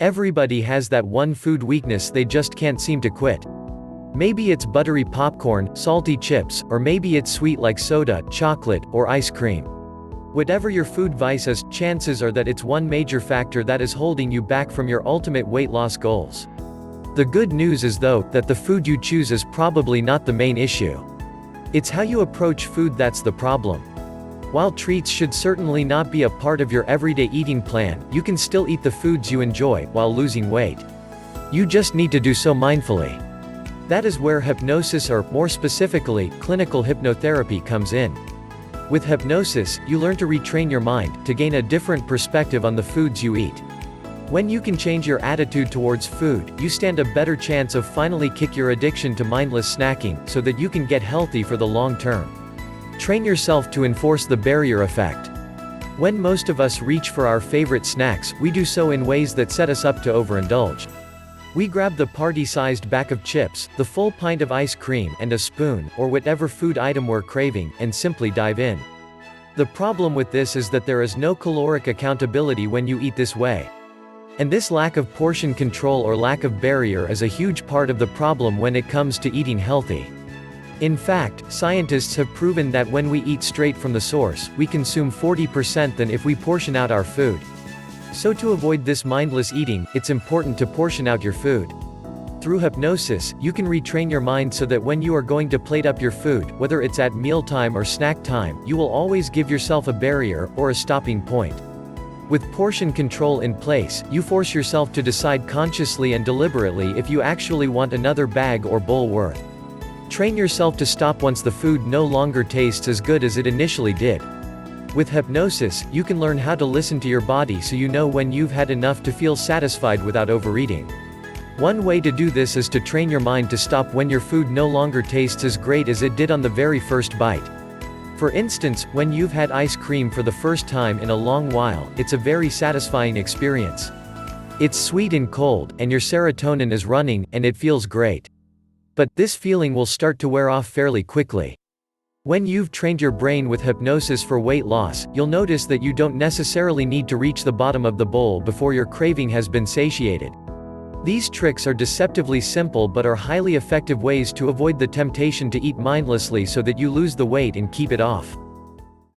Everybody has that one food weakness they just can't seem to quit. Maybe it's buttery popcorn, salty chips, or maybe it's sweet like soda, chocolate, or ice cream. Whatever your food vice is, chances are that it's one major factor that is holding you back from your ultimate weight loss goals. The good news is though, that the food you choose is probably not the main issue. It's how you approach food that's the problem. While treats should certainly not be a part of your everyday eating plan, you can still eat the foods you enjoy, while losing weight. You just need to do so mindfully. That is where hypnosis or, more specifically, clinical hypnotherapy comes in. With hypnosis, you learn to retrain your mind, to gain a different perspective on the foods you eat. When you can change your attitude towards food, you stand a better chance of finally kick your addiction to mindless snacking, so that you can get healthy for the long term. Train yourself to enforce the barrier effect. When most of us reach for our favorite snacks, we do so in ways that set us up to overindulge. We grab the party-sized bag of chips, the full pint of ice cream, and a spoon, or whatever food item we're craving, and simply dive in. The problem with this is that there is no caloric accountability when you eat this way. And this lack of portion control or lack of barrier is a huge part of the problem when it comes to eating healthy. In fact, scientists have proven that when we eat straight from the source, we consume 40% than if we portion out our food. So to avoid this mindless eating, it's important to portion out your food. Through hypnosis, you can retrain your mind so that when you are going to plate up your food, whether it's at mealtime or snack time, you will always give yourself a barrier, or a stopping point. With portion control in place, you force yourself to decide consciously and deliberately if you actually want another bag or bowl worth. Train yourself to stop once the food no longer tastes as good as it initially did. With hypnosis, you can learn how to listen to your body so you know when you've had enough to feel satisfied without overeating. One way to do this is to train your mind to stop when your food no longer tastes as great as it did on the very first bite. For instance, when you've had ice cream for the first time in a long while, it's a very satisfying experience. It's sweet and cold, and your serotonin is running, and it feels great. But this feeling will start to wear off fairly quickly. When you've trained your brain with hypnosis for weight loss, you'll notice that you don't necessarily need to reach the bottom of the bowl before your craving has been satiated. These tricks are deceptively simple but are highly effective ways to avoid the temptation to eat mindlessly so that you lose the weight and keep it off.